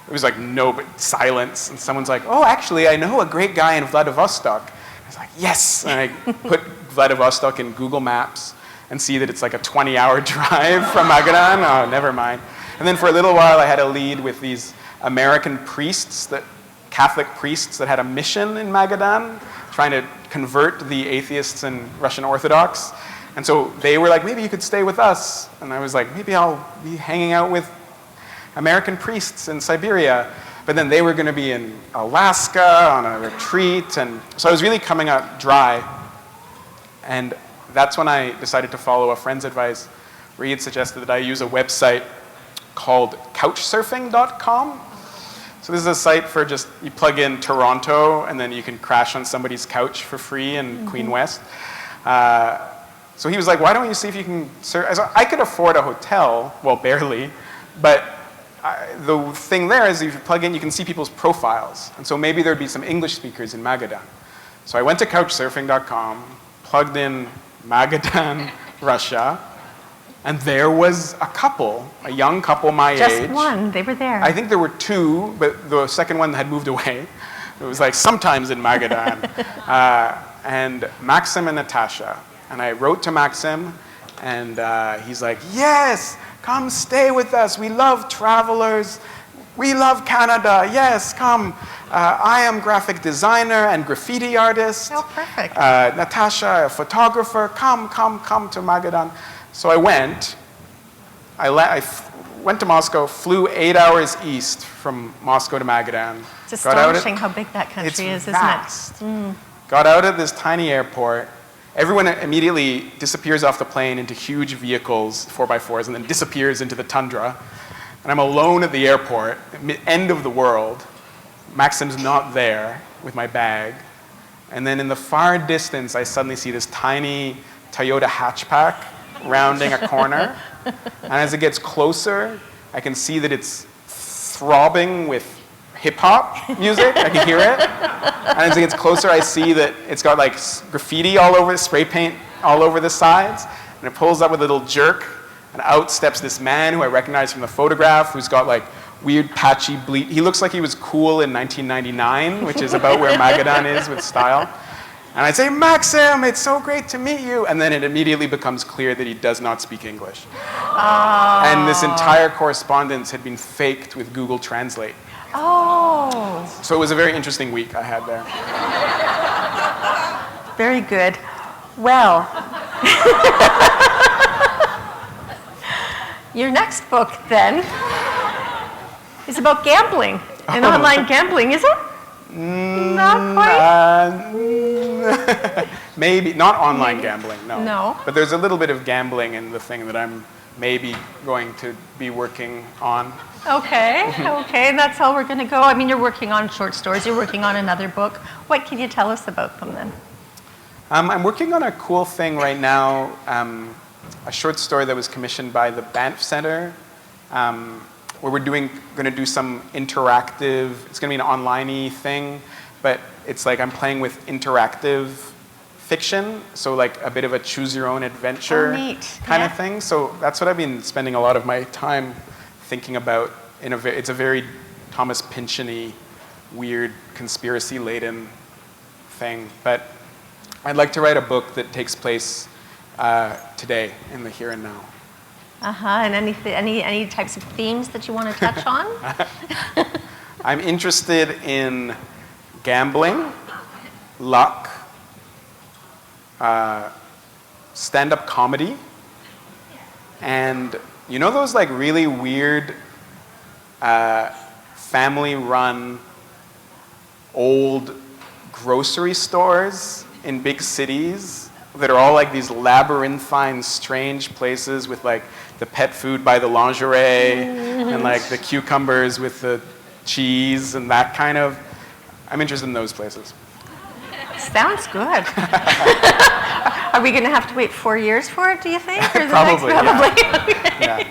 it was like no, but silence. And someone's like, oh, actually, I know a great guy in Vladivostok. I was like, yes. And I put Vladivostok in Google Maps and see that it's like a 20-hour drive from Magadan. Oh, never mind. And then for a little while, I had a lead with these American priests, Catholic priests that had a mission in Magadan, trying to convert the atheists and Russian Orthodox. And so they were like, maybe you could stay with us. And I was like, maybe I'll be hanging out with American priests in Siberia. But then they were going to be in Alaska on a retreat. And so I was really coming out dry. And that's when I decided to follow a friend's advice where he had suggested that I use a website called couchsurfing.com. So this is a site for just, you plug in Toronto and then you can crash on somebody's couch for free in Queen West. So he was like, why don't you see if you can surf? I could afford a hotel, well, barely, but the thing there is if you plug in, you can see people's profiles. And so maybe there'd be some English speakers in Magadan. So I went to couchsurfing.com, plugged in Magadan, Russia, and there was a couple, a young couple my age. Just one, they were there. I think there were two, but the second one had moved away. It was like sometimes in Magadan. And Maxim and Natasha. And I wrote to Maxim, and he's like, yes, come stay with us. We love travelers. We love Canada. Yes, come. I am graphic designer and graffiti artist. Oh, perfect. Natasha, a photographer. Come to Magadan. So I went. I went to Moscow, flew 8 hours east from Moscow to Magadan. It's astonishing how big that country is, vast. Isn't it? Got out at this tiny airport. Everyone immediately disappears off the plane into huge vehicles, 4x4s, and then disappears into the tundra. And I'm alone at the airport, end of the world. Maxim's not there with my bag. And then in the far distance, I suddenly see this tiny Toyota hatchback rounding a corner. And as it gets closer, I can see that it's throbbing with hip-hop music. I can hear it. And as it gets closer, I see that it's got like graffiti all over, spray paint all over the sides. And it pulls up with a little jerk. And out steps this man who I recognize from the photograph, who's got like weird patchy bleat. He looks like he was cool in 1999, which is about where Magadan is with style. And I'd say, Maxim, it's so great to meet you. And then it immediately becomes clear that he does not speak English. Oh. And this entire correspondence had been faked with Google Translate. Oh. So it was a very interesting week I had there. Very good. Well, your next book then is about gambling and online gambling, is it? Not quite. Maybe, not online gambling, no. No. But there's a little bit of gambling in the thing that I'm maybe going to be working on. Okay, okay, that's how we're going to go. I mean, you're working on short stories, you're working on another book. What can you tell us about them then? I'm working on a cool thing right now, a short story that was commissioned by the Banff Center, where we're going to do some interactive, it's going to be an online-y thing, but it's like I'm playing with interactive fiction, so like a bit of a choose-your-own-adventure kind of thing. So that's what I've been spending a lot of my time thinking about. It's a very Thomas Pynchon-y, weird, conspiracy-laden thing. But I'd like to write a book that takes place today, in the here and now. And any types of themes that you want to touch on? I'm interested in gambling, luck, stand-up comedy, and you know those like really weird family-run old grocery stores in big cities that are all like these labyrinthine, strange places with like the pet food by the lingerie and like the cucumbers with the cheese and that kind of. I'm interested in those places. Sounds good. Are we going to have to wait 4 years for it, do you think? Or Probably, yeah. Okay. Yeah.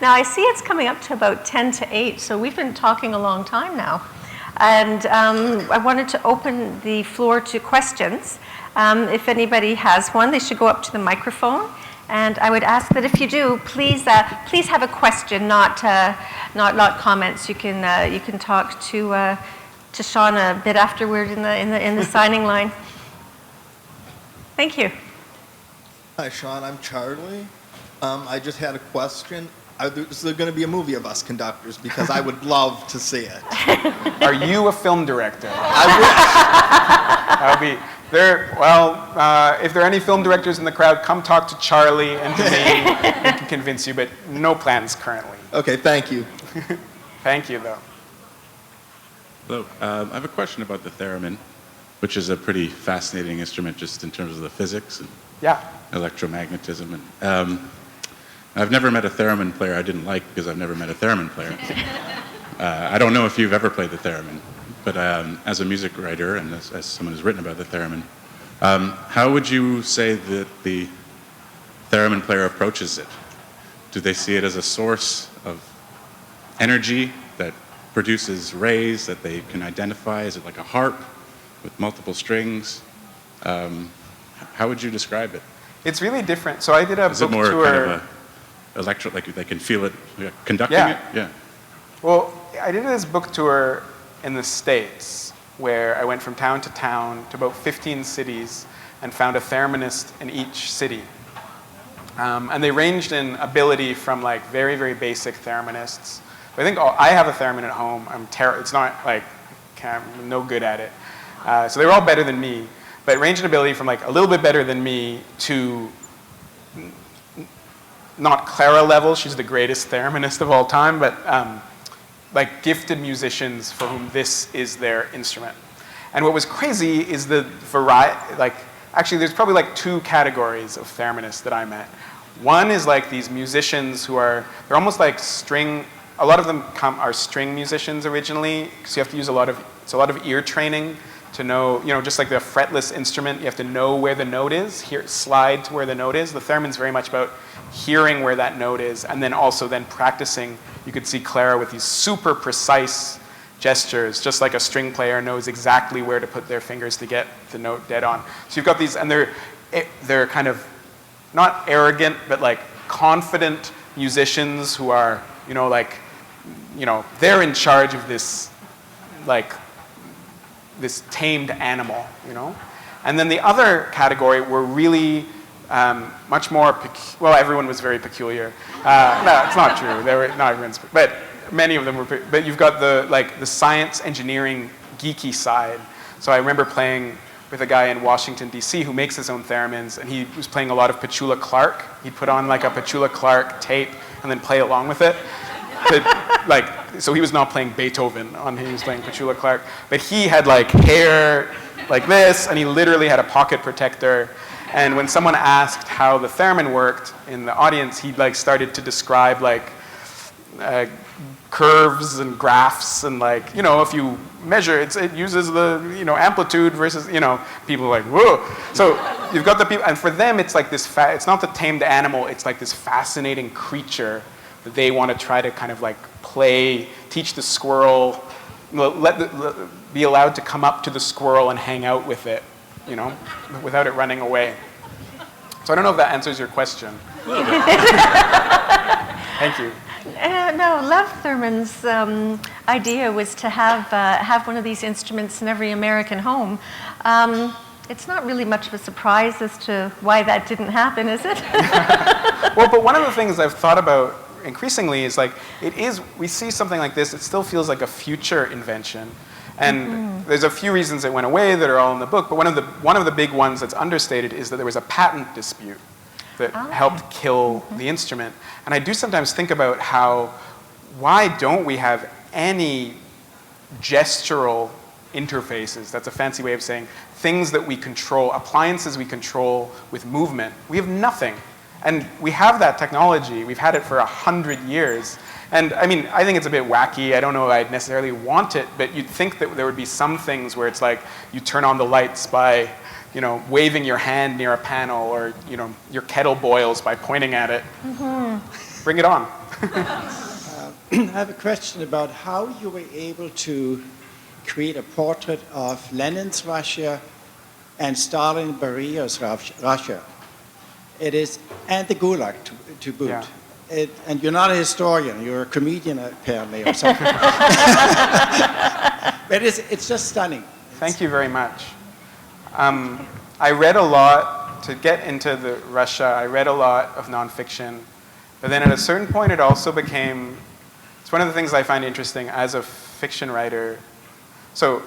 Now, I see it's coming up to about 10 to 8, so we've been talking a long time now. And I wanted to open the floor to questions. If anybody has one, they should go up to the microphone. And I would ask that if you do, please have a question, not comments. You can talk to Sean a bit afterward in the signing line. Thank you. Hi, Sean. I'm Charlie. I just had a question. Is there going to be a movie of us conductors? Because I would love to see it. Are you a film director? I That would be there. Well, if there are any film directors in the crowd, come talk to Charlie and to me. We can convince you, but no plans currently. wish. Okay, thank you. Thank you, though. Hello. I have a question about the theremin, which is a pretty fascinating instrument just in terms of the physics and Yeah. electromagnetism. And I've never met a theremin player I didn't like because I've never met a theremin player. I don't know if you've ever played the theremin, but as a music writer and as someone who's written about the theremin, how would you say that the theremin player approaches it? Do they see it as a source of energy that produces rays that they can identify? Is it like a harp with multiple strings? How would you describe it? It's really different. So I did a Is book it more tour. kind of a electro, like they can feel it conducting Yeah. it? Yeah. Well, I did this book tour in the States where I went from town to town to about 15 cities and found a thereminist in each city. And they ranged in ability from like very, very basic thereminists. I think I have a theremin at home. It's not like, I'm no good at it. So they were all better than me. But it ranged in ability from like a little bit better than me to not Clara level, she's the greatest thereminist of all time, but like gifted musicians for whom this is their instrument. And what was crazy is the variety, actually there's probably like two categories of thereminists that I met. One is like these musicians they're almost like a lot of them are string musicians originally, because you have to use it's a lot of ear training to know, just like the fretless instrument, you have to know where the note is, slide to where the note is. The theremin's very much about hearing where that note is, and then also then practicing. You could see Clara with these super precise gestures, just like a string player knows exactly where to put their fingers to get the note dead on. So you've got these, and they're kind of not arrogant, but like confident musicians who are, like they're in charge of this, like, this tamed animal, And then the other category were really much more, well, everyone was very peculiar. No, it's not true. Not everyone's, but many of them were, but you've got the science, engineering, geeky side. So I remember playing with a guy in Washington, D.C. who makes his own theremins, and he was playing a lot of Petula Clark. He'd put on like a Petula Clark tape and then play along with it. So he was not playing Beethoven, he was playing Petula Clark, but he had like hair like this, and he literally had a pocket protector. And when someone asked how the theremin worked in the audience, he like started to describe like curves and graphs, and if you measure it uses the amplitude versus people are like, whoa. So you've got the people, and for them it's like this it's not the tamed animal, it's like this fascinating creature that they want to try to kind of like play, teach the squirrel, be allowed to come up to the squirrel and hang out with it, without it running away. So I don't know if that answers your question. Thank you. No, Lev Thurman's idea was to have one of these instruments in every American home. It's not really much of a surprise as to why that didn't happen, is it? Well, but one of the things I've thought about increasingly is we see something like this, it still feels like a future invention. And there's a few reasons it went away that are all in the book, but one of the big ones that's understated is that there was a patent dispute that helped kill the instrument. And I do sometimes think about why don't we have any gestural interfaces? That's a fancy way of saying things that we control, appliances we control with movement. We have nothing. And we have that technology. We've had it for 100 years. And I mean, I think it's a bit wacky. I don't know if I'd necessarily want it, but you'd think that there would be some things where it's like you turn on the lights by, waving your hand near a panel, or, your kettle boils by pointing at it. Mm-hmm. Bring it on. I have a question about how you were able to create a portrait of Lenin's Russia and Stalin Berie's Russia. It is, and the Gulag to boot. Yeah. And you're not a historian, you're a comedian apparently or something. But it's just stunning. Thank you very much. I read a lot, to get into the Russia, I read a lot of nonfiction, but then at a certain point it also became, it's one of the things I find interesting as a fiction writer. So,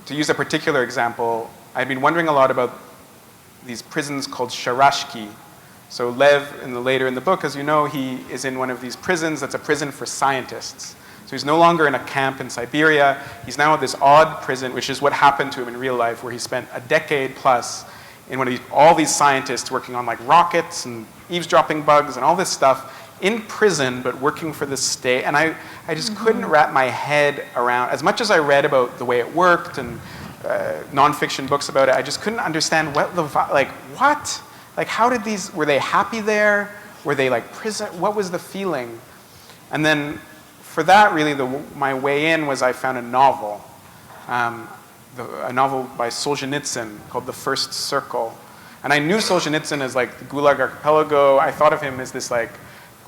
to use a particular example, I've been wondering a lot about these prisons called sharashki. So Lev, later in the book, as you know, he is in one of these prisons that's a prison for scientists. So he's no longer in a camp in Siberia. He's now at this odd prison, which is what happened to him in real life, where he spent a decade plus in all these scientists working on like rockets and eavesdropping bugs and all this stuff in prison, but working for the state. And I just couldn't wrap my head around, as much as I read about the way it worked and nonfiction books about it, I just couldn't understand what? Like how did were they happy there? Were they like prison? What was the feeling? And then for that, really, my way in was I found a novel, a novel by Solzhenitsyn called The First Circle. And I knew Solzhenitsyn as like the Gulag Archipelago. I thought of him as this like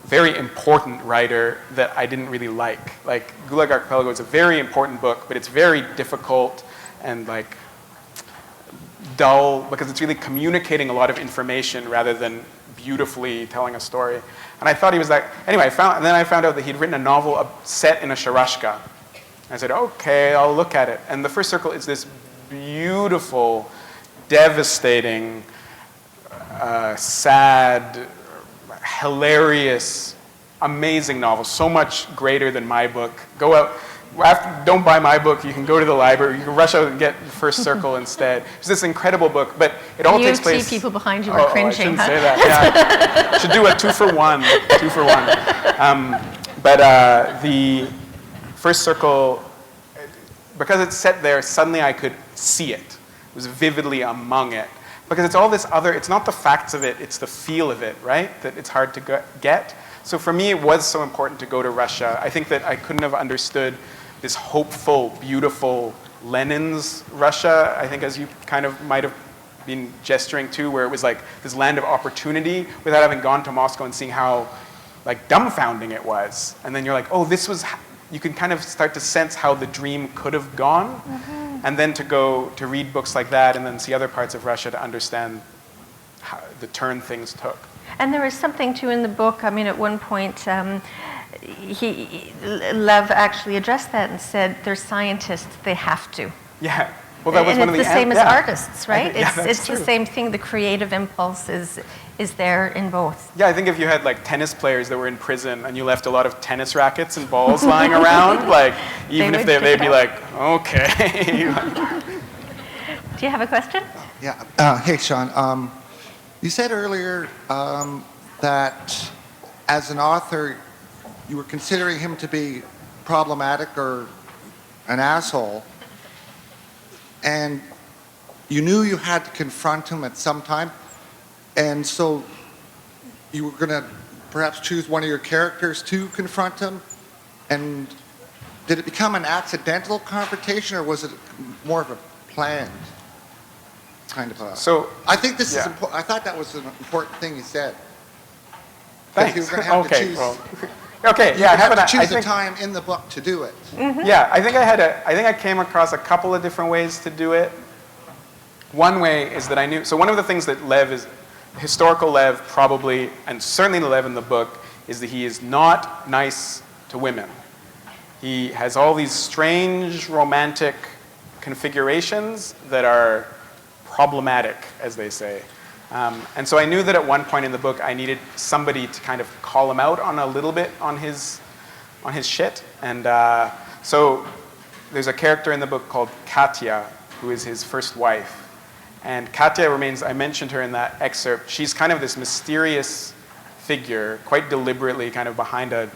very important writer that I didn't really like. Like Gulag Archipelago is a very important book, but it's very difficult and like dull because it's really communicating a lot of information rather than beautifully telling a story. And I thought he was like, anyway, and then I found out that he'd written a novel set in a sharashka. I said, okay, I'll look at it. And The First Circle is this beautiful, devastating, sad, hilarious, amazing novel. So much greater than my book. Go out. Don't buy my book. You can go to the library. You can rush out and get The First Circle instead. It's this incredible book, but it all takes place. You see people behind you are cringing. I shouldn't say that. Yeah, should do a 2-for-1. 2-for-1. But the First Circle, because it's set there, suddenly I could see it. It was vividly among it. Because it's all this other. It's not the facts of it. It's the feel of it, right? That it's hard to get. So for me, it was so important to go to Russia. I think that I couldn't have understood this hopeful, beautiful Lenin's Russia, I think as you kind of might have been gesturing to, where it was like this land of opportunity without having gone to Moscow and seeing how like dumbfounding it was. And then you're like, oh, this was, you can kind of start to sense how the dream could have gone. And then to go to read books like that and then see other parts of Russia to understand how, the turn things took. And there is something too in the book. I mean, at one point, Lev actually addressed that and said, "They're scientists; they have to." Yeah. Well, that was and one of it's the the same as yeah. artists, right? Yeah, that's it's true. the same thing. The creative impulse is there in both. Yeah, I think if you had like tennis players that were in prison and you left a lot of tennis rackets and balls lying around, like even if they'd be like, okay. Do you have a question? Yeah. Hey, Sean. You said earlier that as an author, you were considering him to be problematic or an asshole, and you knew you had to confront him at some time, and so you were going to perhaps choose one of your characters to confront him. And did it become an accidental confrontation, or was it more of a planned kind of a... So I think this is yeah. important. I thought that was an important thing you said. Thanks. You were going to have Okay. to choose. Well, okay. You Yeah. I have to haven't. choose I a think, time in the book to do it. Yeah. I think I came across a couple of different ways to do it. One way is that I knew. So one of the things that Lev is, historical Lev probably, and certainly the Lev in the book, is that he is not nice to women. He has all these strange romantic configurations that are problematic, as they say. And so I knew that at one point in the book I needed somebody to kind of call him out on a little bit on his shit. And so there's a character in the book called Katya, who is his first wife. And Katya remains, I mentioned her in that excerpt, she's kind of this mysterious figure, quite deliberately kind of behind a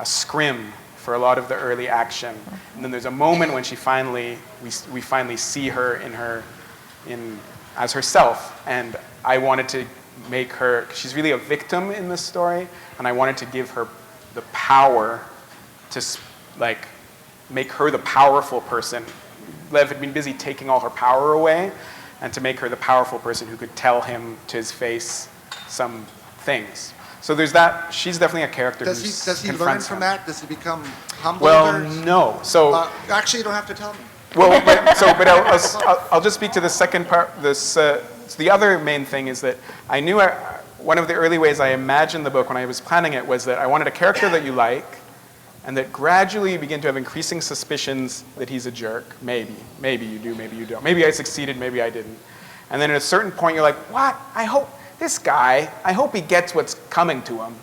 scrim for a lot of the early action. And then there's a moment when we finally see her as herself. And I wanted to make her, she's really a victim in this story, and I wanted to give her the power to like make her the powerful person. Lev had been busy taking all her power away, and to make her the powerful person who could tell him to his face some things. So there's that. She's definitely a character who Does he learn confronts from him. that? Does he become humble? Well, no. So Actually, you don't have to tell me. well, but I'll just speak to the second part. So the other main thing is that I knew one of the early ways I imagined the book when I was planning it was that I wanted a character that you like, and that gradually you begin to have increasing suspicions that he's a jerk. Maybe you do, maybe you don't. Maybe I succeeded, maybe I didn't. And then at a certain point you're like, what? I hope he gets what's coming to him.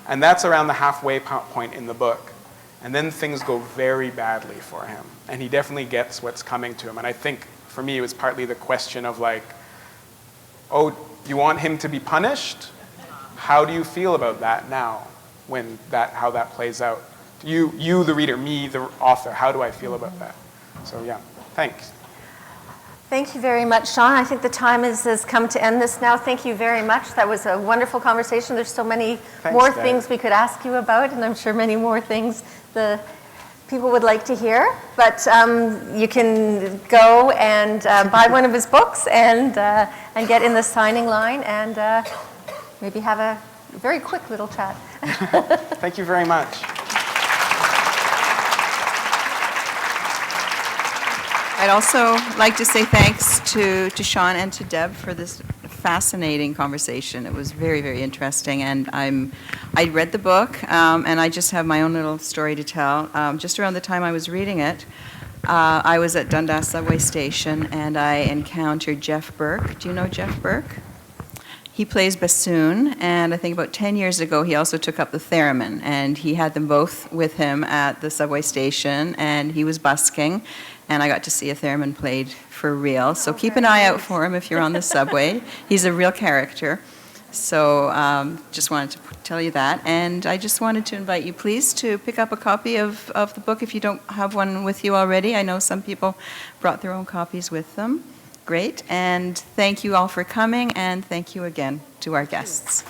And that's around the halfway point in the book. And then things go very badly for him. And he definitely gets what's coming to him. And I think for me it was partly the question of like, oh, you want him to be punished? How do you feel about that now, how that plays out? You, the reader, me, the author, how do I feel about that? So yeah, thanks. Thank you very much, Sean. I think the time has come to end this now. Thank you very much. That was a wonderful conversation. There's so many more Deb. things we could ask you about, and I'm sure many more things the people would like to hear. But you can go and buy one of his books and get in the signing line and maybe have a very quick little chat. Thank you very much. I'd also like to say thanks to Sean and to Deb for this fascinating conversation. It was very, very interesting, and I read the book, and I just have my own little story to tell. Just around the time I was reading it, I was at Dundas subway station, and I encountered Jeff Burke. Do you know Jeff Burke? He plays bassoon, and I think about 10 years ago he also took up the theremin, and he had them both with him at the subway station, and he was busking, and I got to see a theremin played for real. So keep an eye out for him if you're on the subway. He's a real character. So just wanted to tell you that. And I just wanted to invite you, please, to pick up a copy of the book if you don't have one with you already. I know some people brought their own copies with them. Great. And thank you all for coming, and thank you again to our guests.